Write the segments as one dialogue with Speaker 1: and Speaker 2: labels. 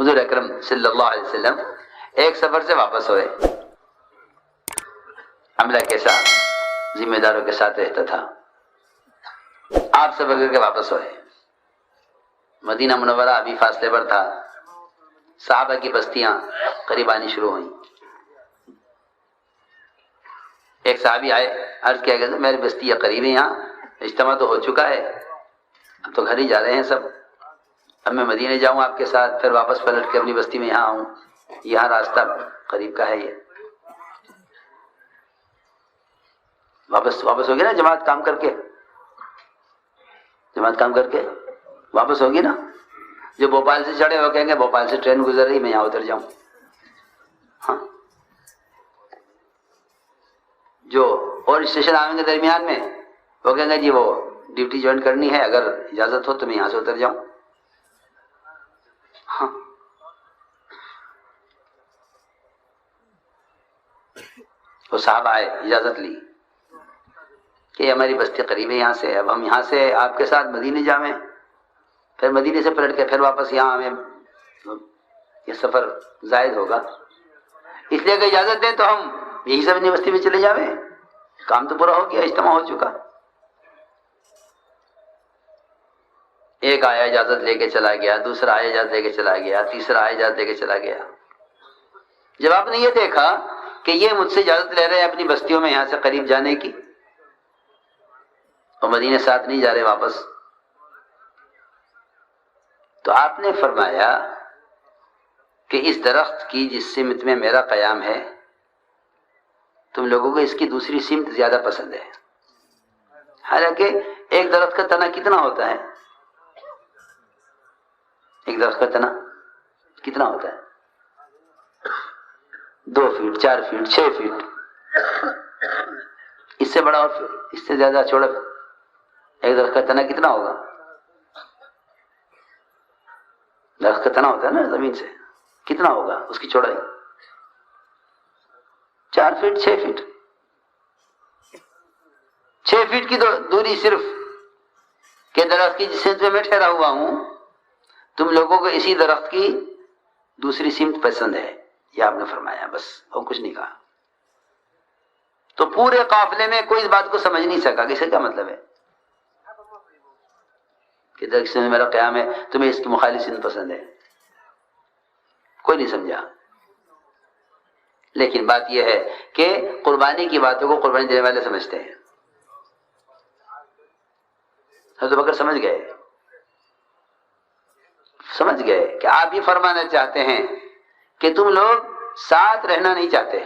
Speaker 1: حضور اکرم صلی اللہ علیہ وسلم ایک سفر سے واپس ہوئے. عملہ کیسا ذمہ داروں کے ساتھ رہتا تھا. آپ سفر کر کے واپس ہوئے. مدینہ منورہ ابھی فاصلے پر تھا. صحابہ کی بستیاں قریب آنی شروع ہوئیں. ایک صحابی آئے, عرض کیا گیا میری بستی قریب ہے, یہاں اجتماع تو ہو چکا ہے, اب تو گھر ہی جا رہے ہیں سب, اب میں مدینے جاؤں آپ کے ساتھ, پھر واپس پلٹ کے اپنی بستی میں یہاں آؤں, یہاں راستہ قریب کا ہے. یہ واپس ہوگی نا جماعت کام کر کے, واپس ہوگی نا. جو بھوپال سے چڑھے وہ کہیں گے بھوپال سے ٹرین گزر رہی, میں یہاں اتر جاؤں. ہاں, جو اور اسٹیشن آنے کے درمیان میں وہ کہیں گے جی وہ ڈیوٹی جوائن کرنی ہے, اگر اجازت ہو تو میں یہاں سے اتر جاؤں. ہاں, وہ صاحب آئے, اجازت لی کہ ہماری بستی قریب ہے یہاں سے, اب ہم یہاں سے آپ کے ساتھ مدینے جاویں, پھر مدینے سے پلٹ کے پھر واپس یہاں ہمیں یہ سفر زائد ہوگا, اس لیے کہ اجازت دیں تو ہم یہی سب اپنی بستی میں چلے جاویں, کام تو پورا ہو گیا, اجتماع ہو چکا. ایک آیا اجازت لے کے چلا گیا, دوسرا آیا اجازت لے کے چلا گیا, تیسرا آیا اجازت لے کے چلا گیا. جب آپ نے یہ دیکھا کہ یہ مجھ سے اجازت لے رہے ہیں اپنی بستیوں میں یہاں سے قریب جانے کی, اور مدینے ساتھ نہیں جا رہے واپس, تو آپ نے فرمایا کہ اس درخت کی جس سمت میں میرا قیام ہے تم لوگوں کو اس کی دوسری سمت زیادہ پسند ہے. حالانکہ ایک درخت کا تنا کتنا ہوتا ہے, ایک درخت کا تنا کتنا ہوتا ہے, 2 فیٹ 4 فیٹ 6 فیٹ, اس سے بڑا اور اس سے زیادہ چوڑا ایک درخت کا تنا کتنا ہوگا. درخت کا تنا ہوتا ہے نا زمین سے, کتنا ہوگا اس کی چوڑائی, 4 فیٹ 6 فیٹ. 6 فیٹ کی دوری صرف کہ درخت کی جس سمت میں میں ٹھہرا ہوا ہوں تم لوگوں کو اسی درخت کی دوسری سمت پسند ہے, یہ آپ نے فرمایا, بس اور کچھ نہیں کہا. تو پورے قافلے میں کوئی اس بات کو سمجھ نہیں سکا کہ اس کا کیا مطلب ہے کہ درخت میں میرا قیام ہے تمہیں اس کی مخالف سمت پسند ہے, کوئی نہیں سمجھا. لیکن بات یہ ہے کہ قربانی کی باتوں کو قربانی دینے والے سمجھتے ہیں. حضرت بکر سمجھ گئے کہ آپ یہ فرمانا چاہتے ہیں کہ تم لوگ ساتھ رہنا نہیں چاہتے,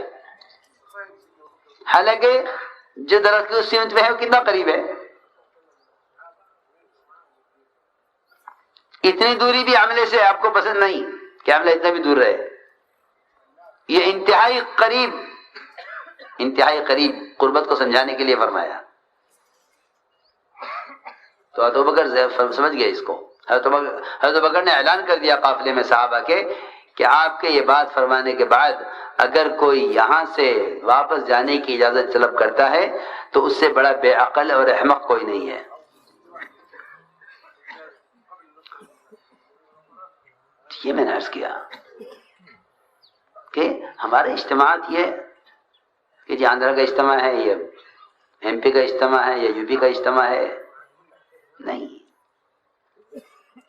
Speaker 1: حالانکہ جو درخت کی اس سمت میں ہے وہ کتنا قریب ہے. اتنی دوری بھی عملے سے آپ کو پسند نہیں کہ عملہ اتنا بھی دور رہے. یہ انتہائی قریب قربت کو سمجھانے کے لیے فرمایا. تو حضرت بکر سمجھ گئے اس کو. حضرت بکر نے اعلان کر دیا قافلے میں صحابہ کے کہ آپ کے یہ بات فرمانے کے بعد اگر کوئی یہاں سے واپس جانے کی اجازت طلب کرتا ہے تو اس سے بڑا بے عقل اور احمق کوئی نہیں ہے. یہ میں نے عرض کیا کہ ہمارے اجتماعات یہ کہ جی آندھرا کا اجتماع ہے, یہ ایم پی کا اجتماع ہے, یا یو پی کا اجتماع ہے, نہیں.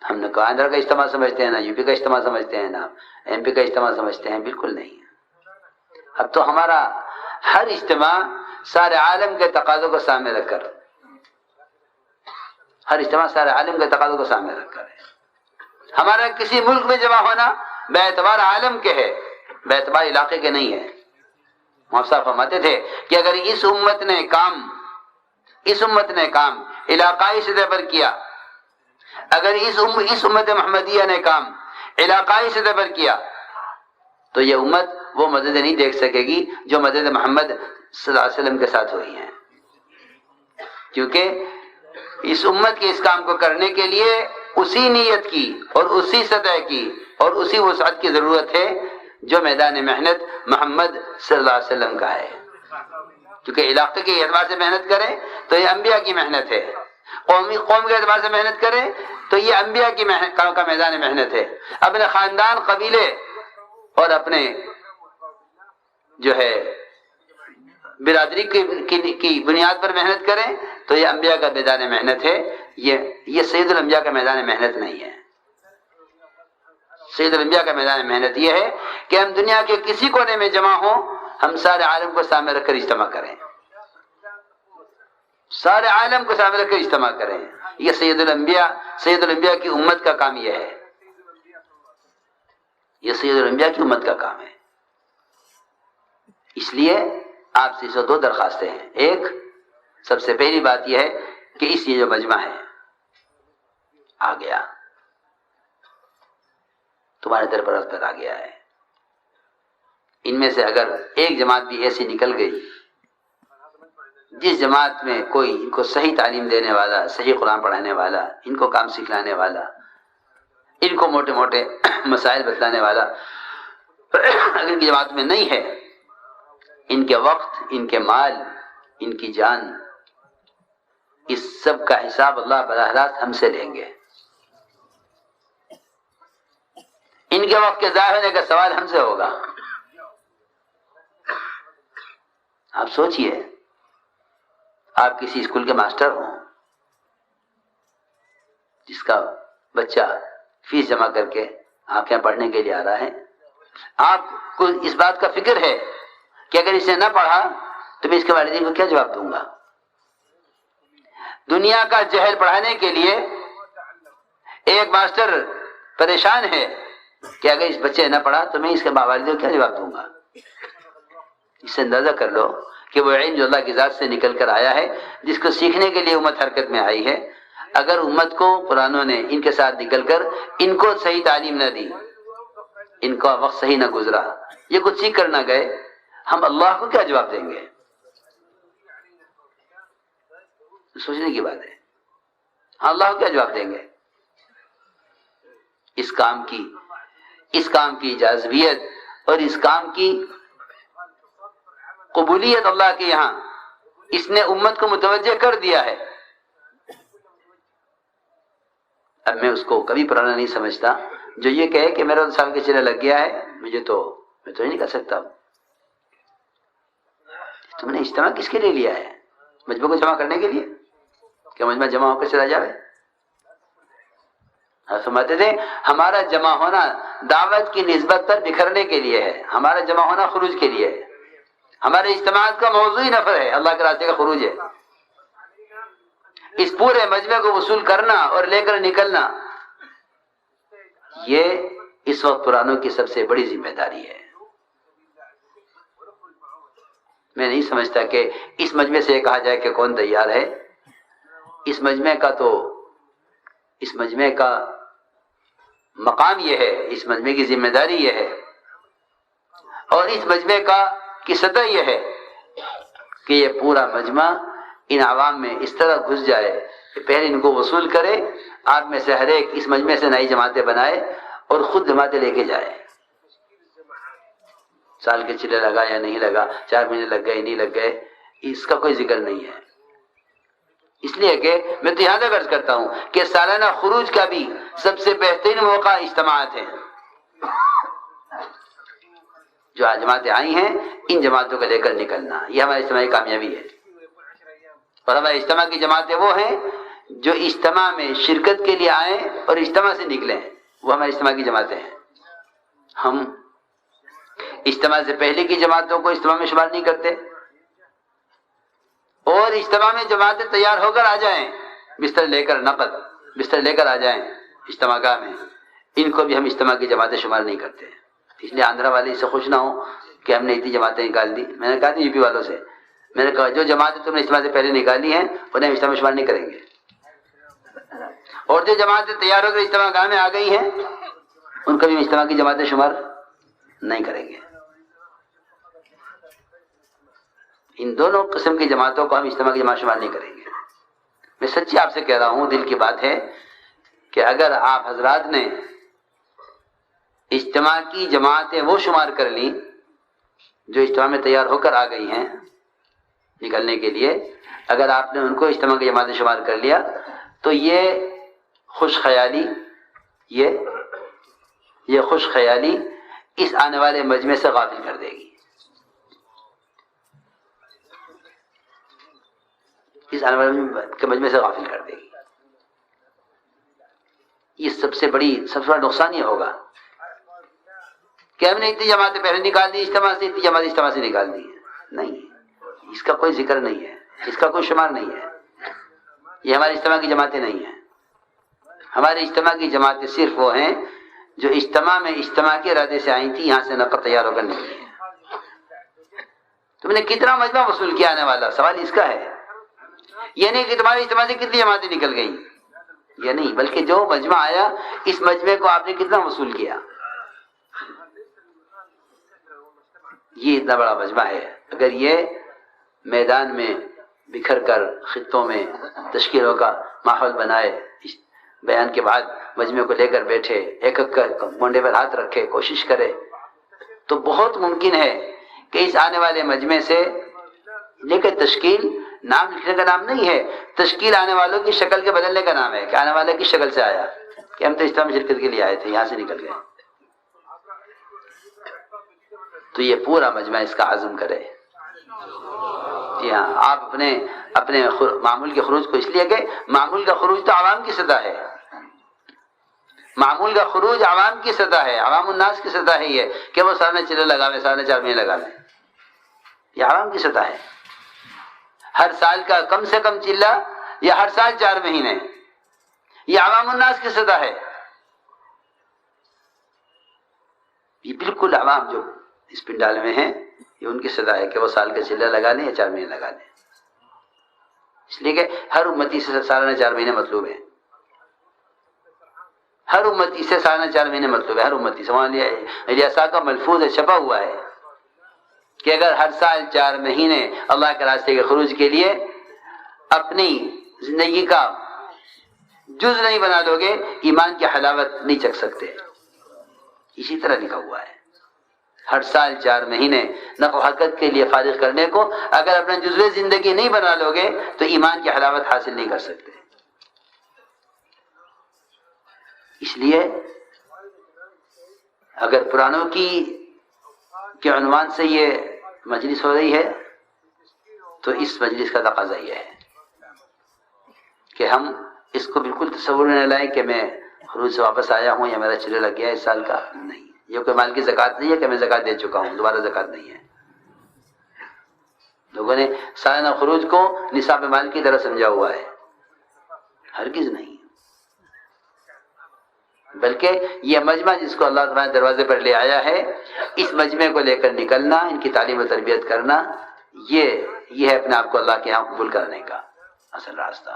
Speaker 1: ہم نے کہا آندھرا کا اجتماع سمجھتے ہیں, نہ یو پی کا اجتماع سمجھتے ہیں, نہ ایم پی کا اجتماع سمجھتے ہیں, بالکل نہیں. اب تو ہمارا ہر اجتماع سارے عالم کے تقاضوں کو سامنے رکھ کر, ہمارا کسی ملک میں جمع ہونا بے اعتبار عالم کے ہے, بے اعتبار علاقے کے نہیں ہے. محمد صاحب فرماتے تھے کہ اگر اس امت نے کام علاقائی سطح پر کیا, اگر اس امت محمدیہ نے کام علاقائی سطح پر کیا تو یہ امت وہ مدد نہیں دیکھ سکے گی جو مدد محمد صلی اللہ علیہ وسلم کے ساتھ ہوئی ہیں. کیونکہ اس امت کے اس کام کو کرنے کے لیے اسی نیت کی اور اسی سطح کی اور اسی وسعت کی ضرورت ہے جو میدان محنت محمد صلی اللہ علیہ وسلم کا ہے. کیونکہ علاقے کے اعتبار سے محنت کریں تو یہ انبیاء کی محنت ہے, قوم کے اعتبار سے محنت کریں تو یہ انبیاء کی کا میدان محنت ہے. اپنے خاندان، قبیلے اور اپنے جو ہے برادری کی بنیاد پر محنت کریں تو یہ انبیاء کا میدان محنت ہے. یہ سید الانبیاء کا میدان محنت نہیں ہے. سید الانبیاء کا میدان محنت یہ ہے کہ ہم دنیا کے کسی کونے میں جمع ہوں، ہم سارے عالم کو سامنے رکھ کر اجتماع کریں، سارے عالم کو سامنے رکھ کر اجتماع کریں. یہ سید الانبیاء کی امت کا کام یہ ہے. یہ سید الانبیاء کی امت کا کام ہے. اس لیے آپ سے 2 درخواستیں ہیں. ایک، سب سے پہلی بات یہ ہے کہ یہ جو مجمع ہے آ گیا، تمہارے دربار پر آ گیا ہے. ان میں سے اگر ایک جماعت بھی ایسی نکل گئی جس جماعت میں کوئی ان کو صحیح تعلیم دینے والا، صحیح قرآن پڑھانے والا، ان کو کام سکھلانے والا، ان کو موٹے موٹے مسائل بتلانے والا اگر ان کی جماعت میں نہیں ہے، ان کے وقت، ان کے مال، ان کی جان، اس سب کا حساب اللہ براہ راست ہم سے لیں گے. ان کے وقت کے ضائع ہونے کا سوال ہم سے ہوگا. آپ سوچئے، آپ کسی اسکول کے ماسٹر ہوں، جس کا بچہ فیس جمع کر کے آپ کے یہاں پڑھنے کے لیے آ رہا ہے. آپ کو اس بات کا فکر ہے کہ اگر اس نے نہ پڑھا تو میں اس کے والدین کو کیا جواب دوں گا؟ دنیا کا جہل پڑھانے کے لیے ایک ماسٹر پریشان ہے کہ اگر اس بچے نے نہ پڑھا تو میں اس کے والدین کو کیا جواب دوں گا. اس سے اندازہ کر لو کہ وہ علم جو اللہ کی ذات سے نکل کر آیا ہے، جس کو سیکھنے کے لیے امت حرکت میں آئی ہے، اگر امت کو قرآنوں نے ان کے ساتھ نکل کر ان کو صحیح تعلیم نہ دی، ان کا وقت صحیح نہ گزرا، یہ کچھ سیکھ کر نہ گئے، ہم اللہ کو کیا جواب دیں گے؟ سوچنے کی بات ہے. ہم اللہ کو کیا جواب دیں گے؟ اس کام کی جاذبیت اور اس کام کی قبولیت اللہ کے یہاں اس نے امت کو متوجہ کر دیا ہے. اب میں اس کو کبھی پرانا نہیں سمجھتا جو یہ کہے کہ میرا 2 سال کے چلے لگ گیا ہے، میں تو نہیں کر سکتا. تم نے اجتماع کس کے لیے لیا ہے؟ مجمع کو جمع کرنے کے لیے؟ کہ مجمع جمع ہو کر چلا جائے؟ فرماتے تھے ہمارا جمع ہونا دعوت کی نسبت پر بکھرنے کے لیے ہے، ہمارا جمع ہونا خروج کے لیے ہے. ہمارے اجتماعات کا موضوع ہی نفر ہے، اللہ کے راستے کا خروج ہے. اس پورے مجمع کو وصول کرنا اور لے کر نکلنا، یہ اس وقت قرآنوں کی سب سے بڑی ذمہ داری ہے. میں نہیں سمجھتا کہ اس مجمع سے یہ کہا جائے کہ کون تیار ہے. اس مجمع کا مقام یہ ہے، اس مجمع کی ذمہ داری یہ ہے، اور اس مجمع کی سطح یہ ہے کہ یہ پورا مجمع ان عوام میں اس طرح گھس جائے کہ پہلے ان کو وصول کرے، آپ میں سے ہر ایک اس مجمع سے نئی جماعتیں بنائے اور خود جماعتیں لے کے جائے. سال کے چلے لگا یا نہیں لگا، 4 مہینے لگ گئے نہیں لگ گئے، اس کا کوئی ذکر نہیں ہے. اس لیے کہ میں تو یہاں تک عرض کرتا ہوں کہ سالانہ خروج کا بھی سب سے بہترین موقع اجتماعات ہیں. جو آج جماعتیں آئی ہیں، ان جماعتوں کو لے کر نکلنا، یہ ہماری اجتماعی کامیابی ہے. اور ہمارے اجتماع کی جماعتیں وہ ہیں جو اجتماع میں شرکت کے لیے آئیں اور اجتماع سے نکلیں، وہ ہمارے اجتماع کی جماعتیں ہیں. ہم اجتماع سے پہلے کی جماعتوں کو اجتماع میں شمار نہیں کرتے، اور اجتماع میں جماعتیں تیار ہو کر آ جائیں، بستر لے کر آ جائیں اجتماع گاہ میں، ان کو بھی ہم اجتماع کی جماعتیں شمار نہیں کرتے. اس لیے آندھرا والے اس سے خوش نہ ہوں کہ ہم نے اتنی جماعتیں نکال دی. میں نے کہا تھا یو پی والوں سے، میں نے کہا جو جماعتیں تم نے اجتماع سے پہلے نکالی ہیں انہیں ہم اجتماع میں شمار نہیں کریں گے، اور جو جماعتیں تیار ہو کر اجتماع گاہ میں آ گئی ہیں ان کو بھی اجتماع کی جماعتیں شمار نہیں کریں گے. ان دونوں قسم کی جماعتوں کو ہم اجتماع کی جماعت شمار نہیں کریں گے. میں سچی آپ سے کہہ رہا ہوں، دل کی بات ہے کہ اگر آپ حضرات نے اجتماع کی جماعتیں وہ شمار کر لیں جو اجتماع میں تیار ہو کر آ گئی ہیں نکلنے کے لیے، اگر آپ نے ان کو اجتماع کی جماعتیں شمار کر لیا تو یہ خوش خیالی یہ خوش خیالی اس آنے والے مجمع سے غافل کر دے گی، اس آنے والے مجمع سے غافل کر دے گی۔ یہ سب سے بڑا نقصان یہ ہوگا کہ ہم نے اتنی جماعتیں پہلے نکال دی اجتماع سے، اتنی جماعت اجتماع سے نکال دی ہے، نہیں، اس کا کوئی ذکر نہیں ہے، اس کا کوئی شمار نہیں ہے، یہ ہمارے اجتماع کی جماعتیں نہیں ہیں۔ ہمارے اجتماع کی جماعتیں صرف وہ ہیں جو اجتماع میں اجتماع کے ارادے سے آئی تھی، یہاں سے نقد تیار ہو کر نکلی ہے۔ تم نے کتنا مجمع وصول کیا آنے والا، سوال اس کا ہے، یہ نہیں کہ تمہارے اجتماع سے کتنی جماعتیں نکل گئیں، یہ نہیں، بلکہ جو مجمع آیا اس مجمع کو آپ نے کتنا وصول کیا۔ یہ اتنا بڑا مجمع ہے، اگر یہ میدان میں بکھر کر خطوں میں تشکیلوں کا ماحول بنائے، بیان کے بعد مجمع کو لے کر بیٹھے، ایک ایک کر مونڈے پر ہاتھ رکھے، کوشش کرے، تو بہت ممکن ہے کہ اس آنے والے مجمع سے، لیکن تشکیل نام لکھنے کا نام نہیں ہے، تشکیل آنے والوں کی شکل کے بدلنے کا نام ہے، کہ آنے والے کی شکل سے آیا، کہ ہم تو اجتماع میں شرکت کے لیے آئے تھے، یہاں سے نکل گئے۔ تو یہ پورا مجمع اس کا عزم کرے۔ جی ہاں، آپ اپنے معمول کے خروج کو، اس لیے کہ معمول کا خروج تو عوام کی سطح ہے، معمول کا خروج عوام کی سطح ہے، عوام الناس کی سطح ہے، یہ کہ وہ سارے چلے لگاوے، سارے 4 مہینے لگاوے، یہ عوام کی سطح ہے۔ ہر سال کا کم سے کم چلہ یا ہر سال 4 مہینے، یہ عوام الناس کی سطح ہے۔ یہ بالکل عوام جو اس پنڈال میں ہیں، یہ ان کی سطح ہے کہ وہ سال کا چلہ لگا لیں یا 4 مہینے لگا لیں، اس لیے کہ ہر امتی سے سالانہ 4 مہینے مطلوب ہے، ہر امتی سے سالانہ 4 مہینے مطلوب ہے، ہر امتی سے۔ وہاں الیاسا کا ملفوظ ہے، چھپا ہوا ہے کہ اگر ہر سال 4 مہینے اللہ کے راستے کے خروج کے لیے اپنی زندگی کا جز نہیں بنا دو گے، ایمان کی حلاوت نہیں چکھ سکتے، اسی طرح لکھا ہوا ہے۔ ہر سال 4 مہینے نقل و حرکت کے لیے فارغ کرنے کو اگر اپنا جزوِ زندگی نہیں بنا لو گے تو ایمان کی حلاوت حاصل نہیں کر سکتے۔ اس لیے اگر پرانوں کے عنوان سے یہ مجلس ہو رہی ہے تو اس مجلس کا تقاضا یہ ہے کہ ہم اس کو بالکل تصور میں نہ لائیں کہ میں خروج سے واپس آیا ہوں یا میرا چلے لگ گیا اس سال کا، نہیں، یہ کوئی مال کی زکوٰۃ نہیں ہے کہ میں زکوٰۃ دے چکا ہوں، دوبارہ زکوٰۃ نہیں ہے۔ لوگوں نے سالانہ خروج کو نصاب مال کی طرح سمجھا ہوا ہے، ہرگز نہیں، بلکہ یہ مجمع جس کو اللہ تعالیٰ دروازے پر لے آیا ہے، اس مجمع کو لے کر نکلنا، ان کی تعلیم و تربیت کرنا، یہ ہے اپنے آپ کو اللہ کے یہاں قبول کرنے کا اصل راستہ۔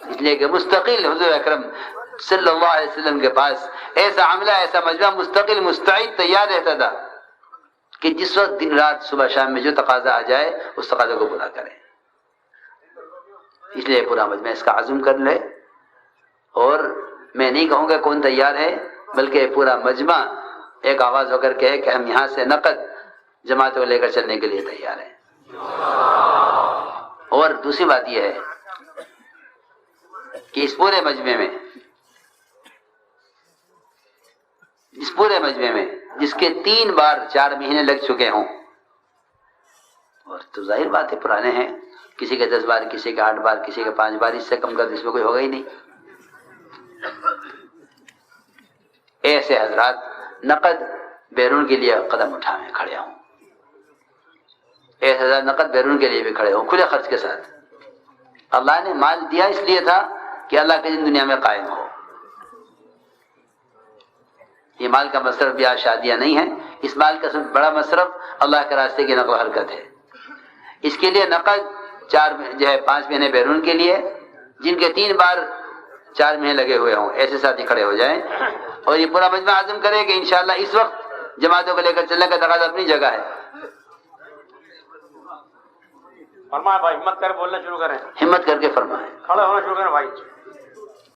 Speaker 1: اس لیے کہ مستقل حضور اکرم صلی اللہ علیہ وسلم کے پاس ایسا عملہ، ایسا مجمع مستقل، مستعد، تیار رہتا تھا کہ جس وقت دن رات صبح شام میں جو تقاضا آ جائے اس تقاضے کو پورا کرے۔ اس لیے پورا مجمع اس کا عزم کر لے، اور میں نہیں کہوں گا کون تیار ہے، بلکہ پورا مجمع ایک آواز ہو کر کہے کہ ہم یہاں سے نقد جماعت کو لے کر چلنے کے لیے تیار ہیں۔ اور دوسری بات یہ ہے کہ اس پورے مجمع میں جس کے 3 بار 4 مہینے لگ چکے ہوں، اور تو ظاہر بات ہے پرانے ہیں، کسی کے 10 بار، کسی کے 8 بار، کسی کے 5 بار، اس سے کم کر اس میں کوئی ہوگا ہی نہیں۔ ایسے حضرات نقد بیرون کے لیے قدم اٹھائیں، کھڑے ہوں، ایسے حضرات نقد بیرون کے لیے بھی کھڑے ہوں، کھلے خرچ کے ساتھ۔ اللہ نے مال دیا اس لیے تھا کہ اللہ کے دین دنیا میں قائم ہو۔ یہ مال کا مصرف بیاہ شادیاں نہیں ہے، اس مال کا سب بڑا مصرف اللہ کے راستے کی نقل و حرکت ہے۔ اس کے لیے نقد 5 مہینے بیرون کے لیے، جن کے 3 بار 4 مہینے لگے ہوئے ہوں، ایسے ساتھی کھڑے ہو جائیں، اور یہ پورا مجمع عزم کرے کہ انشاءاللہ اس وقت جماعتوں کو لے کر چلنے کا تقاضا اپنی جگہ ہے۔
Speaker 2: فرمائیں بھائی، ہمت کر بولنا شروع کریں،
Speaker 1: ہمت کر کے فرمائیں۔
Speaker 2: کھڑے ہونا شروع کریں بھائی۔